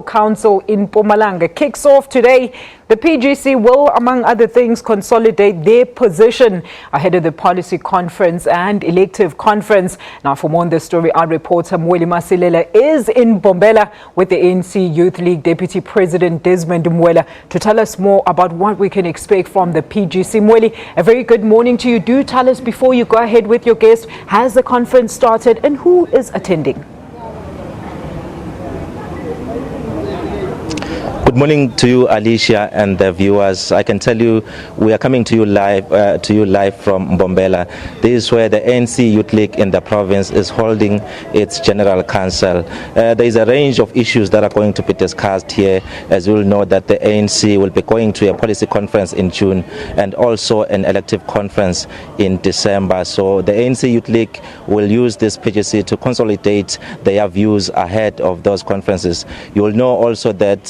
Council in Mpumalanga kicks off today. The PGC will, among other things, consolidate their position ahead of the policy conference and elective conference. Now, for more on this story, our reporter Mweli Masilela is in Mbombela with the ANC Youth League Deputy President Desmond Moela to tell us more about what we can expect from the PGC. Mweli, a very good morning to you. Do tell us before you go ahead with your guest, has the conference started and who is attending? Good morning to you, Alicia, and the viewers. I can tell you we are coming to you live from Mbombela. This is where the ANC Youth League in the province is holding its General Council. There is a range of issues that are going to be discussed here. As you will know, that the ANC will be going to a policy conference in June and also an elective conference in December. So the ANC Youth League will use this PGC to consolidate their views ahead of those conferences. You will know also that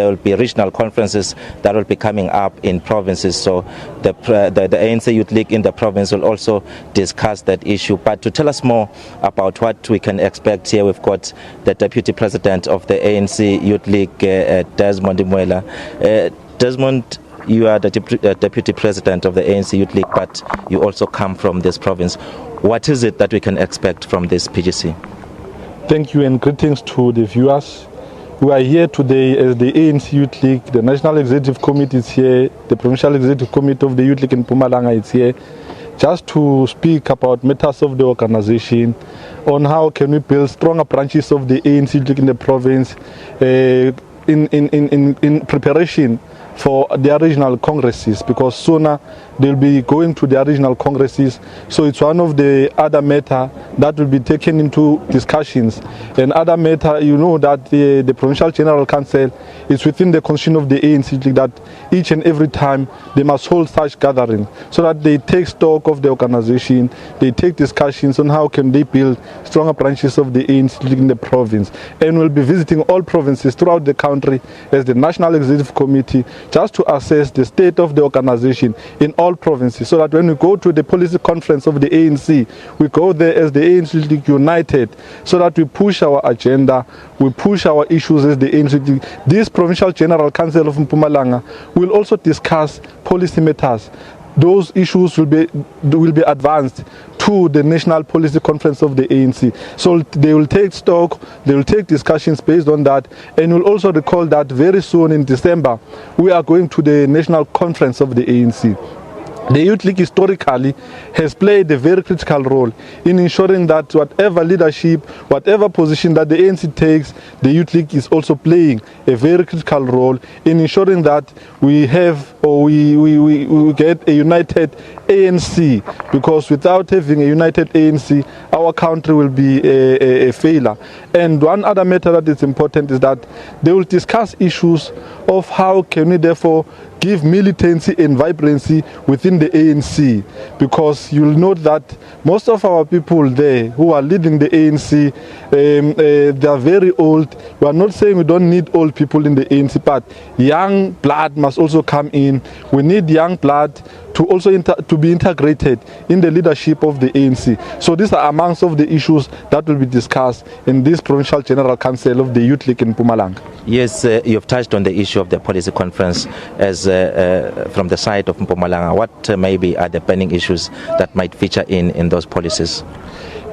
there will be regional conferences that will be coming up in provinces. So the ANC Youth League in the province will also discuss that issue. But to tell us more about what we can expect here, we've got the Deputy President of the ANC Youth League, Desmond Moela. Desmond, you are the Deputy President of the ANC Youth League, but you also come from this province. What is it that we can expect from this PGC? Thank you and greetings to the viewers. We are here today as the ANC Youth League. The National Executive Committee is here. The Provincial Executive Committee of the Youth League in Mpumalanga is here, just to speak about matters of the organization, on how can we build stronger branches of the ANC Youth League in the province in preparation for their regional congresses, because sooner they'll be going to their regional congresses. So it's one of the other matter that will be taken into discussions. And other matter, you know that the Provincial General Council is within the constitution of the ANC, that each and every time they must hold such gatherings so that they take stock of the organization, they take discussions on how can they build stronger branches of the ANC in the province. And we'll be visiting all provinces throughout the country as the National Executive Committee, just to assess the state of the organization in all provinces, so that when we go to the policy conference of the ANC, we go there as the ANC League united, so that we push our agenda, we push our issues as the ANC League. This Provincial General Council of Mpumalanga will also discuss policy matters. Those issues will be advanced to the National Policy Conference of the ANC. So they will take stock, they will take discussions based on that, and we'll also recall that very soon in December, we are going to the National Conference of the ANC. The Youth League historically has played a very critical role in ensuring that whatever leadership, whatever position that the ANC takes, the Youth League is also playing a very critical role in ensuring that we have, or we get a united ANC, because without having a united ANC, our country will be a failure. And one other matter that is important is that they will discuss issues of how can we therefore give militancy and vibrancy within the ANC, because you'll note that most of our people there who are leading the ANC, they are very old. We are not saying we don't need old people in the ANC, but young blood must also come in. We need young blood to also to be integrated in the leadership of the ANC. So these are amongst of the issues that will be discussed in this Provincial General Council of the Youth League in Mpumalanga. Yes, you've touched on the issue of the policy conference as from the side of Mpumalanga. What maybe are the burning issues that might feature in those policies?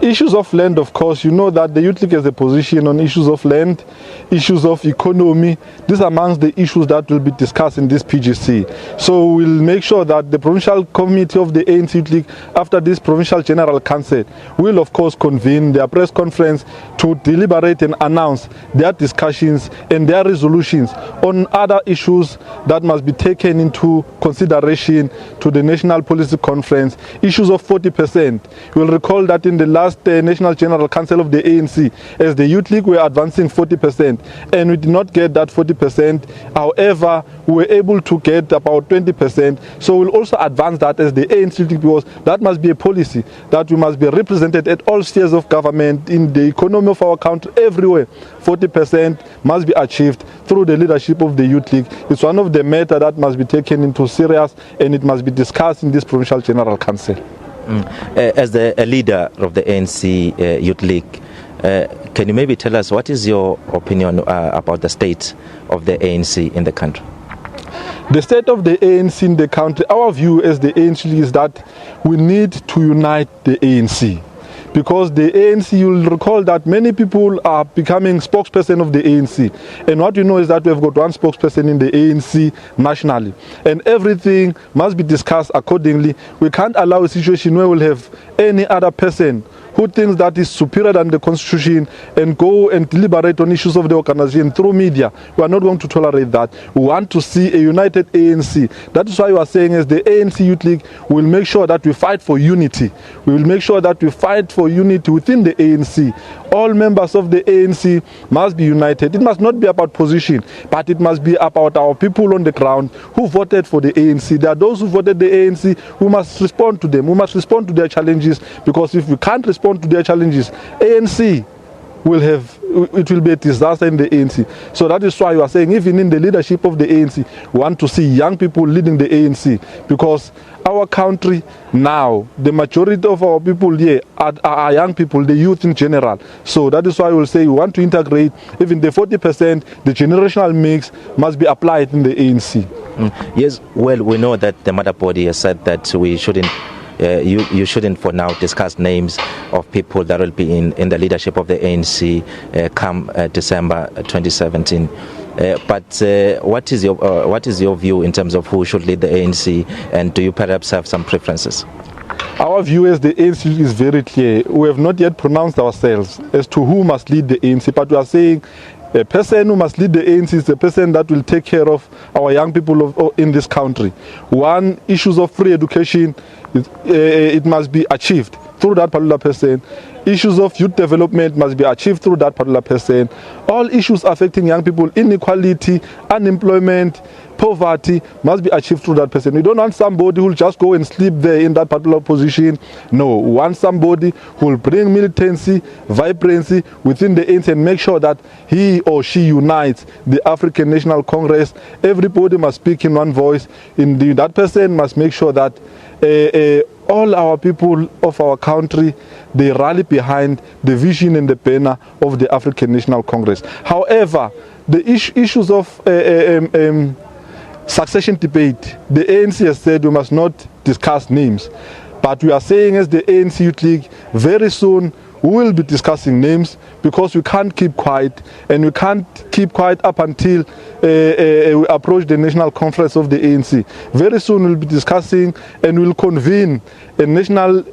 Issues of land, of course, you know that the Youth League has a position on issues of land, issues of economy. These are amongst the issues that will be discussed in this PGC. So we'll make sure that the Provincial Committee of the ANC Youth League, after this Provincial General Council, will of course convene their press conference to deliberate and announce their discussions and their resolutions on other issues that must be taken into consideration to the National Policy Conference. Issues of 40%. You will recall that in the last National General Council of the ANC, as the Youth League were advancing 40%, and we did not get that 40%. However, we were able to get about 20%. So we'll also advance that as the ANC Youth League, because that must be a policy that we must be represented at all spheres of government, in the economy of our country, everywhere. 40% must be achieved through the leadership of the Youth League. It's one of the matters that must be taken into serious, and it must be discussed in this Provincial General Council. As a leader of the ANC Youth League, Can you maybe tell us what is your opinion about the state of the ANC in the country? The state of the ANC in the country, our view as the ANC is that we need to unite the ANC. Because the ANC, you'll recall that many people are becoming spokesperson of the ANC. And what you know is that we've got one spokesperson in the ANC nationally. And everything must be discussed accordingly. We can't allow a situation where we'll have any other person who thinks that is superior than the constitution and go and deliberate on issues of the organization through media. We are not going to tolerate that. We want to see a united ANC. That is why we are saying as the ANC Youth League, we will make sure that we fight for unity. We will make sure that we fight for unity within the ANC. All members of the ANC must be united. It must not be about position, but it must be about our people on the ground who voted for the ANC. There are those who voted the ANC who must respond to them. We must respond to their challenges, because if we can't respond to their challenges, ANC it will be a disaster in the ANC. So that is why you are saying even in the leadership of the ANC, we want to see young people leading the ANC, because our country now, the majority of our people here are young people, the youth in general. So that is why we will say we want to integrate even the 40%, the generational mix must be applied in the ANC. Yes, well, we know that the mother body has said that we shouldn't you shouldn't for now discuss names of people that will be in the leadership of the ANC come December 2017. But what is your view in terms of who should lead the ANC, and do you perhaps have some preferences? Our view as the ANC is very clear. We have not yet pronounced ourselves as to who must lead the ANC, but we are saying a person who must lead the ANC is the person that will take care of our young people in this country. One, issues of free education, it must be achieved through that particular person. Issues of youth development must be achieved through that particular person. All issues affecting young people, inequality, unemployment, poverty, must be achieved through that person. We don't want somebody who will just go and sleep there in that particular position. No, we want somebody who will bring militancy, vibrancy within the ANC and make sure that he or she unites the African National Congress. Everybody must speak in one voice. Indeed, that person must make sure that all our people of our country, they rally behind the vision and the banner of the African National Congress. However, the issues of succession debate, the ANC has said we must not discuss names. But we are saying as the ANC Youth League, very soon we will be discussing names, because we can't keep quiet, and we can't keep quiet up until we approach the national conference of the ANC. Very soon we'll be discussing and we'll convene a national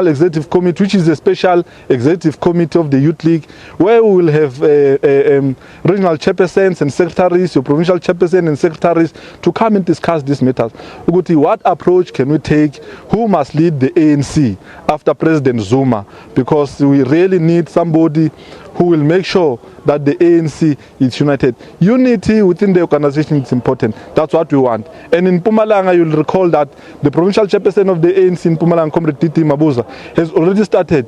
executive committee, which is a special executive committee of the Youth League, where we will have regional chairpersons and secretaries, your provincial chairpersons and secretaries, to come and discuss these matters. What approach can we take? Who must lead the ANC after President Zuma? Because we really need somebody who will make sure that the ANC is united. Unity within the organization is important. That's what we want. And in Mpumalanga, you'll recall that the provincial chairperson of the ANC in Mpumalanga, Comrade Titi Mabuza, has already started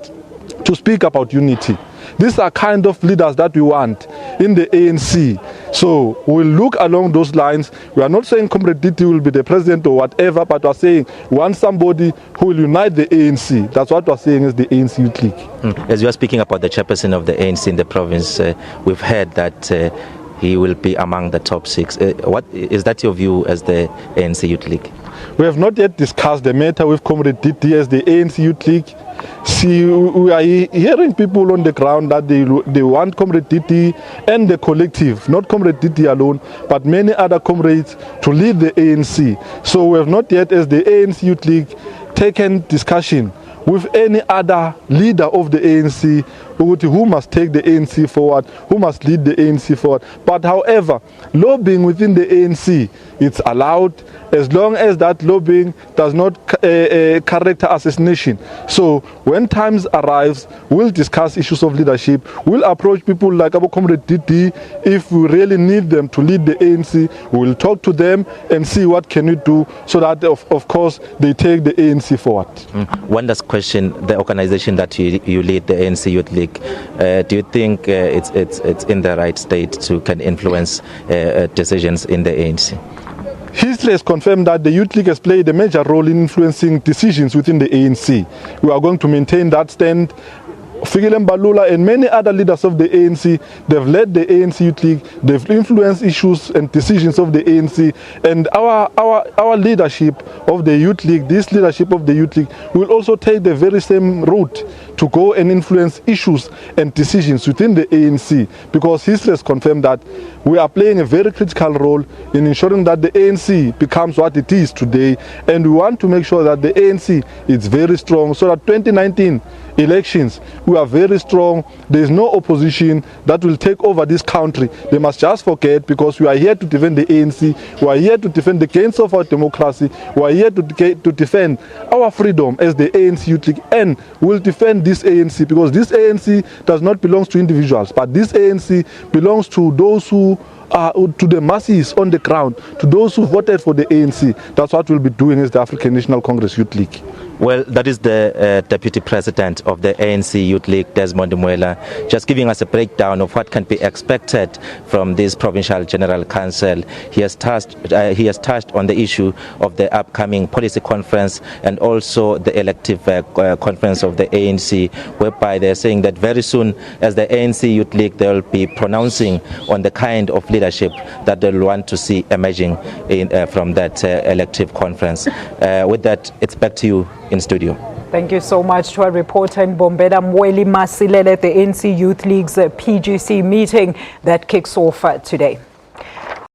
to speak about unity. These are kind of leaders that we want in the ANC. So we'll look along those lines. We are not saying Comrade Titi will be the president or whatever, but we are saying we want somebody who will unite the ANC. That's what we are saying is the ANC Youth League. As you are speaking about the chairperson of the ANC in the province, we've heard that he will be among the top 6. What is that your view as the ANC Youth League? We have not yet discussed the matter with Comrade Titi as the ANC Youth League. See, we are hearing people on the ground that they want Comrade Titi and the collective, not Comrade Titi alone, but many other comrades to lead the ANC. So we have not yet, as the ANC Youth League, taken discussion with any other leader of the ANC who must take the ANC forward, who must lead the ANC forward. But however, lobbying within the ANC, it's allowed as long as that lobbying does not character assassination. So when times arrives, we'll discuss issues of leadership. We'll approach people like Abu Comrade Didi. If we really need them to lead the ANC, we'll talk to them and see what can we do so that of course they take the ANC forward. One last question: the organization that you lead, the ANC Youth League, do you think it's in the right state to can influence decisions in the ANC? History has confirmed that the Youth League has played a major role in influencing decisions within the ANC. We are going to maintain that stand Fikile Mbalula and many other leaders of the ANC, they've led the ANC Youth League, they've influenced issues and decisions of the ANC, and our leadership of the Youth League, this leadership of the Youth League will also take the very same route to go and influence issues and decisions within the ANC, because history has confirmed that we are playing a very critical role in ensuring that the ANC becomes what it is today, and we want to make sure that the ANC is very strong so that 2019 elections we are very strong. There is no opposition that will take over this country. They must just forget, because we are here to defend the ANC, we are here to defend the gains of our democracy, we are here to defend our freedom as the ANC Youth League, and will defend this ANC, because this ANC does not belong to individuals, but this ANC belongs to those who to the masses on the ground, to those who voted for the ANC. That's what we'll be doing as the African National Congress Youth League. Well, that is the Deputy President of the ANC Youth League, Desmond Moela, just giving us a breakdown of what can be expected from this Provincial General Council. He has touched on the issue of the upcoming policy conference and also the elective conference of the ANC, whereby they're saying that very soon, as the ANC Youth League, they will be pronouncing on the kind of leadership that they'll want to see emerging from that elective conference. With that, it's back to you in studio. Thank you so much to our reporter in Mbombela, Mweli Masilela, at the ANC Youth League's PGC meeting that kicks off today.